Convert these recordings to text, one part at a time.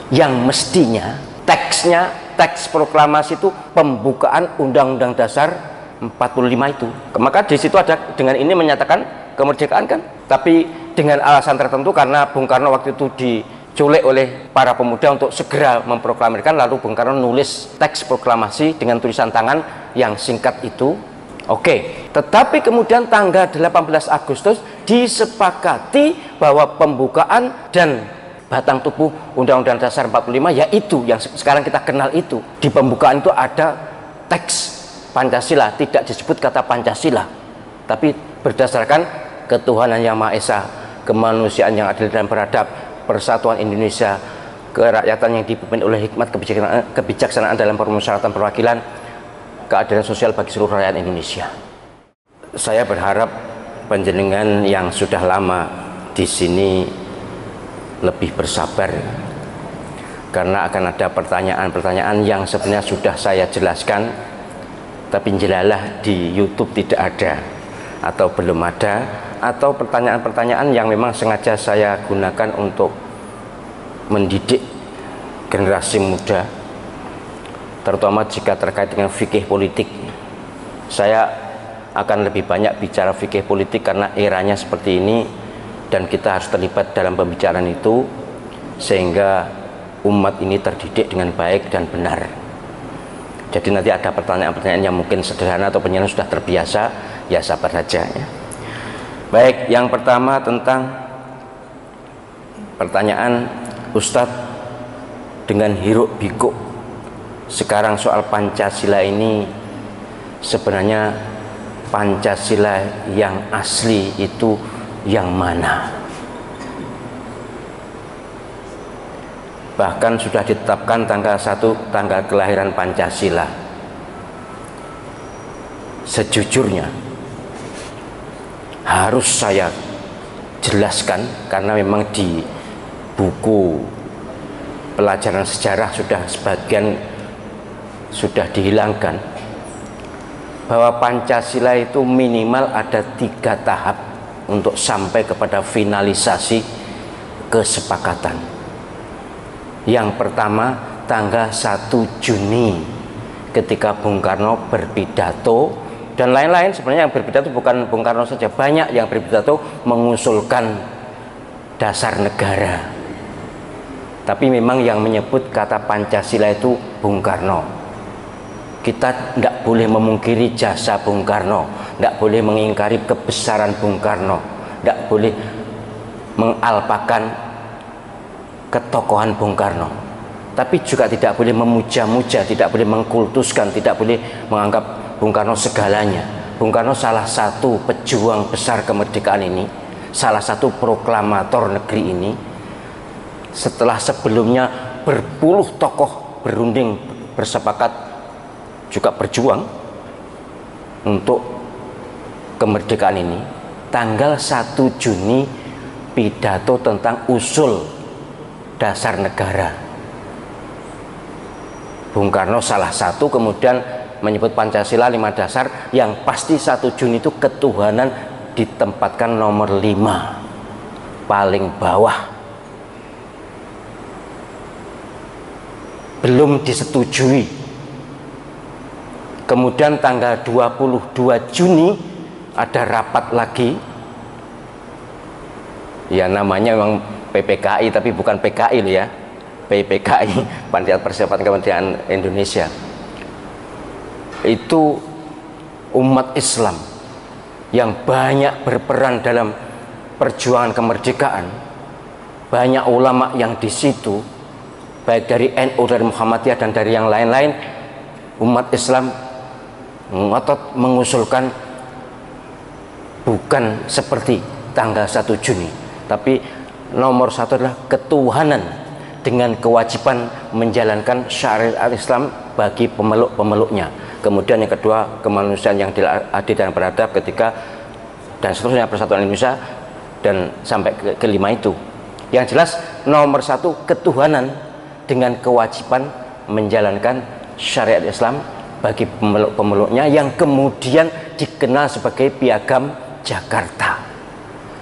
yang mestinya teksnya, teks proklamasi itu pembukaan Undang-Undang Dasar 45 itu. Maka di situ ada dengan ini menyatakan kemerdekaan kan, tapi dengan alasan tertentu karena Bung Karno waktu itu diculik oleh para pemuda untuk segera memproklamirkan, lalu Bung Karno nulis teks proklamasi dengan tulisan tangan yang singkat itu. Oke, tetapi kemudian tanggal 18 Agustus disepakati bahwa pembukaan dan batang tubuh Undang-Undang Dasar 45 yaitu yang sekarang kita kenal itu. Di pembukaan itu ada teks Pancasila, tidak disebut kata Pancasila, tapi berdasarkan ketuhanan yang Maha Esa, kemanusiaan yang adil dan beradab, persatuan Indonesia, kerakyatan yang dipimpin oleh hikmat kebijaksanaan dalam permusyawaratan perwakilan, keadilan sosial bagi seluruh rakyat Indonesia. Saya berharap panjenengan yang sudah lama di sini lebih bersabar, karena akan ada pertanyaan-pertanyaan yang sebenarnya sudah saya jelaskan, tapi jelalah di YouTube tidak ada atau belum ada, atau pertanyaan-pertanyaan yang memang sengaja saya gunakan untuk mendidik generasi muda, terutama jika terkait dengan fikih politik. Saya akan lebih banyak bicara fikih politik karena eranya seperti ini dan kita harus terlibat dalam pembicaraan itu sehingga umat ini terdidik dengan baik dan benar. Jadi nanti ada pertanyaan-pertanyaan yang mungkin sederhana atau penjelasan sudah terbiasa, ya sabar saja ya. Baik, yang pertama tentang pertanyaan Ustadz dengan hiruk pikuk sekarang soal Pancasila ini, sebenarnya Pancasila yang asli itu yang mana? Bahkan sudah ditetapkan tanggal 1 tanggal kelahiran Pancasila. Sejujurnya harus saya jelaskan karena memang di buku pelajaran sejarah sudah sebagian sudah dihilangkan, bahwa Pancasila itu minimal ada 3 tahap untuk sampai kepada finalisasi kesepakatan. Yang pertama tanggal 1 Juni ketika Bung Karno berpidato, dan lain-lain sebenarnya yang berpidato bukan Bung Karno saja, banyak yang berpidato mengusulkan dasar negara, tapi memang yang menyebut kata Pancasila itu Bung Karno. Kita tidak boleh memungkiri jasa Bung Karno, tidak boleh mengingkari kebesaran Bung Karno, tidak boleh mengalpakan ketokohan Bung Karno, tapi juga tidak boleh memuja-muja, tidak boleh mengkultuskan, tidak boleh menganggap Bung Karno segalanya. Bung Karno salah satu pejuang besar kemerdekaan ini, salah satu proklamator negeri ini. Setelah sebelumnya berpuluh tokoh berunding bersepakat juga berjuang untuk kemerdekaan ini, tanggal 1 Juni pidato tentang usul dasar negara. Bung Karno salah satu, kemudian menyebut Pancasila 5 dasar, yang pasti 1 Juni itu ketuhanan ditempatkan nomor 5 paling bawah, belum disetujui. Kemudian tanggal 22 Juni ada rapat lagi, ya namanya memang PPKI tapi bukan PKI loh ya, PPKI, Panitia Persiapan Kemerdekaan Indonesia. Itu umat Islam yang banyak berperan dalam perjuangan kemerdekaan, banyak ulama yang di situ, baik dari NU, dari Muhammadiyah dan dari yang lain-lain. Umat Islam ngotot mengusulkan bukan seperti tanggal 1 Juni, tapi nomor 1 adalah ketuhanan dengan kewajiban menjalankan syariat Islam bagi pemeluk-pemeluknya. Kemudian yang kedua, kemanusiaan yang adil dan beradab ketika dan seterusnya, persatuan Indonesia, dan sampai kelima itu. Yang jelas nomor 1 ketuhanan dengan kewajiban menjalankan syariat Islam bagi pemeluk-pemeluknya, yang kemudian dikenal sebagai Piagam Jakarta.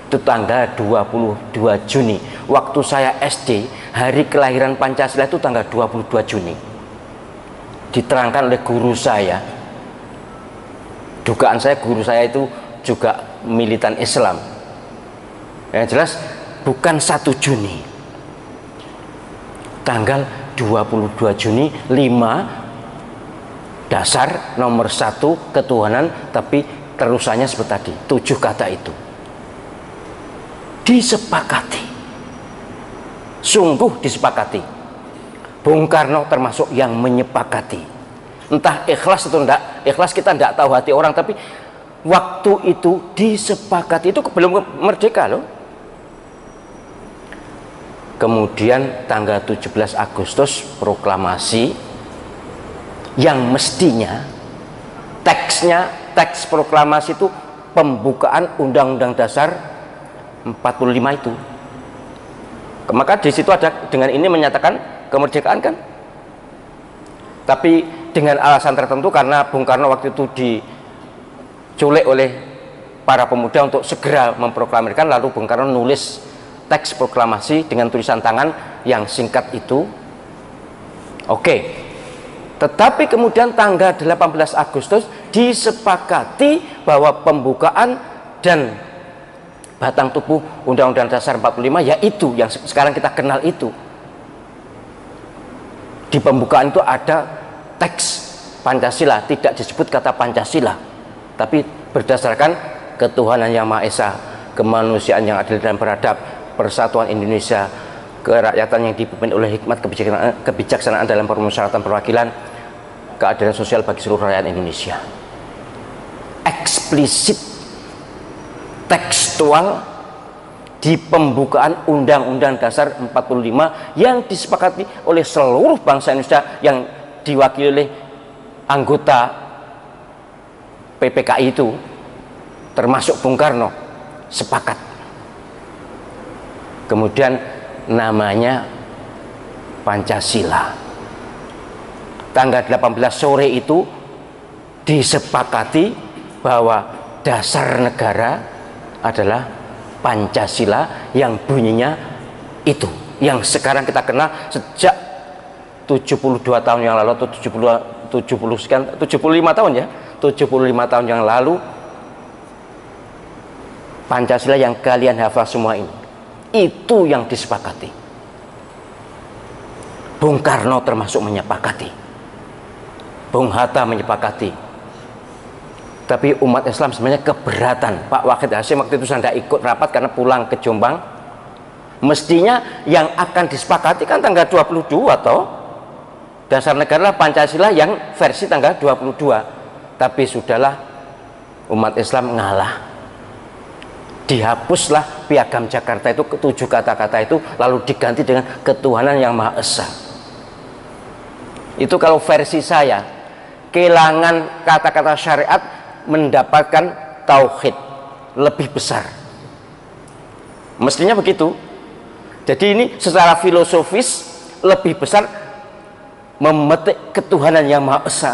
Itu tanggal 22 Juni. Waktu saya SD hari kelahiran Pancasila itu tanggal 22 Juni. Diterangkan oleh guru saya. Dugaan saya guru saya itu juga militan Islam. Yang jelas bukan 1 Juni. Tanggal 22 Juni 5 dasar nomor 1 ketuhanan, tapi terusannya seperti tadi 7 kata itu disepakati, sungguh disepakati. Bung Karno termasuk yang menyepakati, entah ikhlas atau enggak ikhlas kita enggak tahu hati orang, tapi waktu itu disepakati, itu belum merdeka loh. Kemudian tanggal 17 Agustus proklamasi yang mestinya teks proklamasi itu pembukaan Undang-Undang Dasar 45 itu. Maka di situ ada dengan ini menyatakan kemerdekaan kan. Tapi dengan alasan tertentu, karena Bung Karno waktu itu diculik oleh para pemuda untuk segera memproklamirkan, lalu Bung Karno nulis teks proklamasi dengan tulisan tangan yang singkat itu. Oke. Tetapi kemudian tanggal 18 Agustus disepakati bahwa pembukaan dan batang tubuh Undang-Undang Dasar 45 yaitu yang sekarang kita kenal itu. Di pembukaan itu ada teks Pancasila, tidak disebut kata Pancasila, tapi berdasarkan ketuhanan yang Maha Esa, kemanusiaan yang adil dan beradab, persatuan Indonesia, kerakyatan yang dipimpin oleh hikmat kebijaksanaan dalam permusyawaratan perwakilan, keadilan sosial bagi seluruh rakyat Indonesia. Eksplisit, tekstual di pembukaan Undang-Undang Dasar 45 yang disepakati oleh seluruh bangsa Indonesia yang diwakili oleh anggota PPKI itu, termasuk Bung Karno, sepakat. Kemudian namanya Pancasila. Tanggal 18 sore itu disepakati bahwa dasar negara adalah Pancasila yang bunyinya itu, yang sekarang kita kenal sejak 72 tahun yang lalu, atau 75 tahun ya, 75 tahun yang lalu. Pancasila yang kalian hafal semua ini, itu yang disepakati. Bung Karno termasuk menyepakati, Bung Hatta menyepakati, tapi umat Islam sebenarnya keberatan. Pak Wahid Hasyim waktu itu saya tidak ikut rapat karena pulang ke Jombang. Mestinya yang akan disepakati kan tanggal 22 atau dasar negara Pancasila yang versi tanggal 22. Tapi sudahlah, umat Islam ngalah. Dihapuslah Piagam Jakarta itu, 7 kata-kata itu, lalu diganti dengan ketuhanan yang Maha Esa. Itu kalau versi saya, kehilangan kata-kata syariat, mendapatkan tauhid lebih besar. Mestinya begitu. Jadi ini secara filosofis lebih besar memetik ketuhanan yang Maha Esa.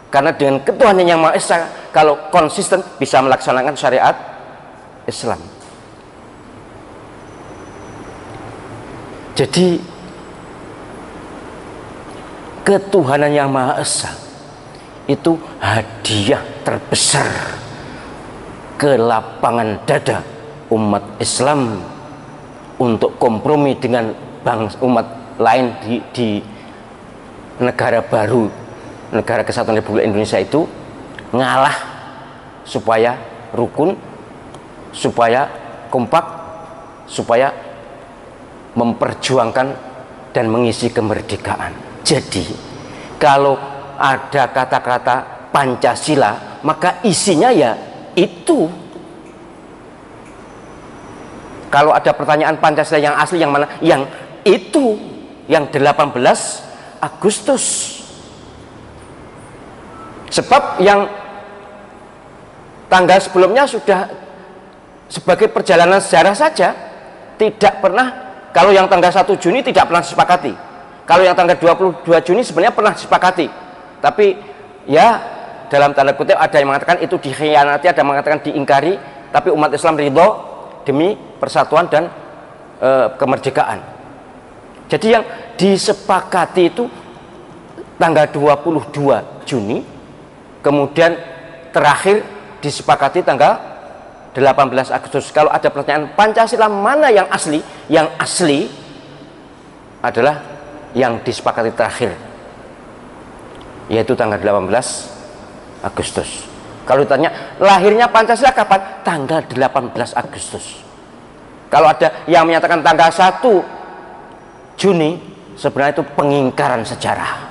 Karena dengan ketuhanan yang Maha Esa, kalau konsisten bisa melaksanakan syariat Islam. Jadi ketuhanan yang Maha Esa itu hadiah terbesar ke lapangan dada umat Islam untuk kompromi dengan umat lain di negara baru, negara kesatuan Republik Indonesia itu, ngalah supaya rukun, supaya kompak, supaya memperjuangkan dan mengisi kemerdekaan. Jadi kalau ada kata-kata Pancasila, maka isinya ya itu. Kalau ada pertanyaan Pancasila yang asli yang mana? Yang itu, yang 18 Agustus. Sebab yang tanggal sebelumnya sudah sebagai perjalanan sejarah saja, tidak pernah. Kalau yang tanggal 1 Juni tidak pernah disepakati. Kalau yang tanggal 22 Juni sebenarnya pernah disepakati, tapi ya dalam tanda kutip ada yang mengatakan itu dikhianati, ada yang mengatakan diingkari, tapi umat Islam ridho demi persatuan dan kemerdekaan. Jadi yang disepakati itu tanggal 22 Juni, kemudian terakhir disepakati tanggal 18 Agustus. Kalau ada pertanyaan Pancasila mana yang asli? Yang asli adalah yang disepakati terakhir, yaitu tanggal 18 Agustus. Kalau ditanya lahirnya Pancasila kapan? Tanggal 18 Agustus. Kalau ada yang menyatakan tanggal 1 Juni, sebenarnya itu pengingkaran sejarah.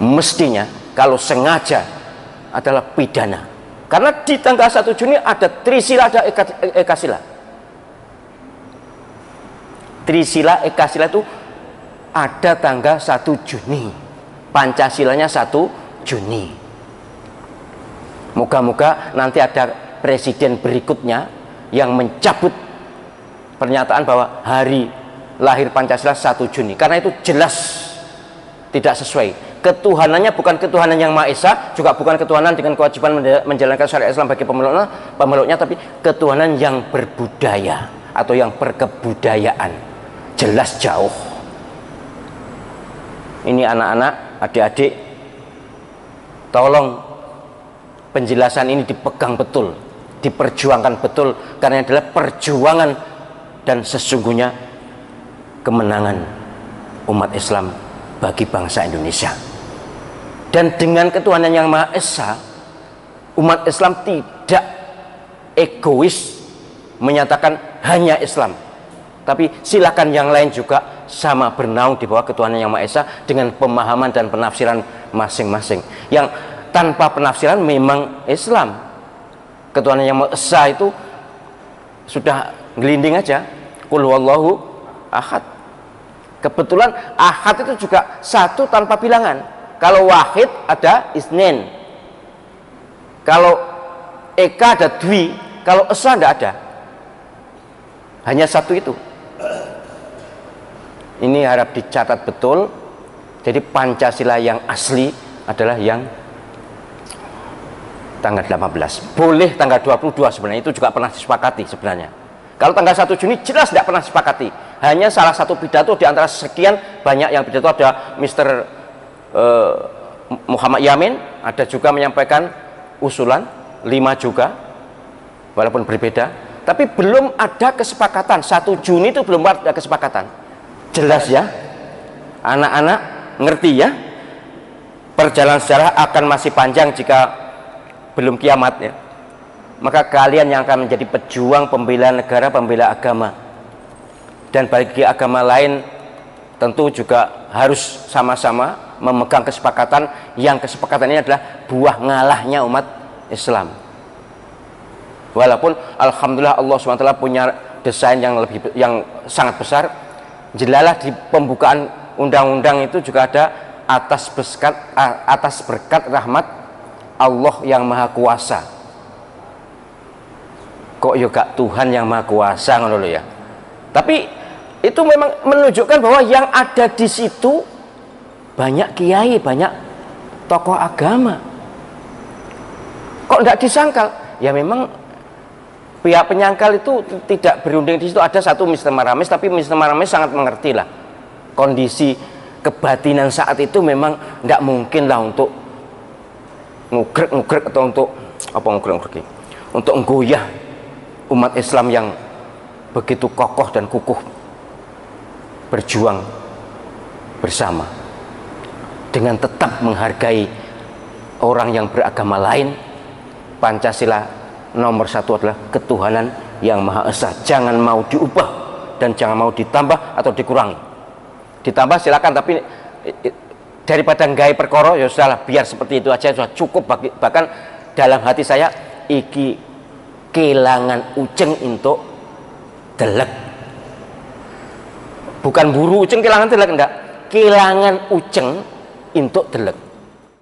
Mestinya kalau sengaja adalah pidana, karena di tanggal 1 Juni ada Trisila, ada Ekasila. Trisila, Ekasila itu ada tanggal 1 Juni, Pancasilanya 1 Juni. Moga-moga nanti ada presiden berikutnya yang mencabut pernyataan bahwa hari lahir Pancasila 1 Juni, karena itu jelas tidak sesuai. Ketuhanannya bukan ketuhanan yang Maha Esa, juga bukan ketuhanan dengan kewajiban menjalankan syariat Islam bagi pemeluknya, tapi ketuhanan yang berbudaya atau yang berkebudayaan. Jelas jauh. Ini anak-anak, adik-adik, tolong penjelasan ini dipegang betul, diperjuangkan betul, karena adalah perjuangan dan sesungguhnya kemenangan umat Islam bagi bangsa Indonesia. Dan dengan ketuhanan yang Maha Esa, umat Islam tidak egois menyatakan hanya Islam, tapi silakan yang lain juga sama bernaung di bawah ketuhanan yang Maha Esa dengan pemahaman dan penafsiran masing-masing. Yang tanpa penafsiran memang Islam. Ketuhanan yang Maha Esa itu sudah gelinding aja, qul huwallahu ahad. Kebetulan ahad itu juga satu tanpa bilangan. Kalau wahid ada isnin, kalau eka ada dwi, kalau esa tidak ada, hanya satu itu. Ini harap dicatat betul. Jadi Pancasila yang asli adalah yang tanggal 18. Boleh tanggal 22 sebenarnya, itu juga pernah disepakati sebenarnya. Kalau tanggal 1 Juni jelas tidak pernah disepakati. Hanya salah satu pidato di antara sekian banyak yang pidato. Ada Mr. Muhammad Yamin, ada juga menyampaikan usulan 5 juga, walaupun berbeda, tapi belum ada kesepakatan. 1 Juni itu belum ada kesepakatan. Jelas ya, anak-anak ngerti ya, perjalanan sejarah akan masih panjang jika belum kiamat ya. Maka kalian yang akan menjadi pejuang pembela negara, pembela agama, dan bagi agama lain tentu juga harus sama-sama memegang kesepakatan, yang kesepakatan ini adalah buah ngalahnya umat Islam. Walaupun alhamdulillah Allah SWT punya desain yang sangat besar. Jelalah di pembukaan undang-undang itu juga ada atas berkat rahmat Allah yang Maha Kuasa. Kok juga Tuhan yang Maha Kuasa ngono lho ya. Tapi itu memang menunjukkan bahwa yang ada di situ banyak kiai, banyak tokoh agama. Kok tidak disangkal? Ya memang pihak penyangkal itu tidak berunding di situ. Ada satu Mr. Maramis, tapi Mr. Maramis sangat mengerti lah kondisi kebatinan saat itu. Memang tidak mungkin lah untuk ngugrek atau untuk apa ngugrek untuk menggoyah umat Islam yang begitu kokoh dan kukuh berjuang bersama dengan tetap menghargai orang yang beragama lain. Pancasila nomor 1 adalah ketuhanan yang Maha Esa, jangan mau diubah dan jangan mau ditambah atau dikurangi. Ditambah silakan, tapi daripada nggawe perkara ya sudahlah, biar seperti itu aja sudah cukup. Bahkan dalam hati saya iki kelangan uceng untuk delek, bukan buru uceng kelangan delek, enggak, kelangan uceng untuk delek.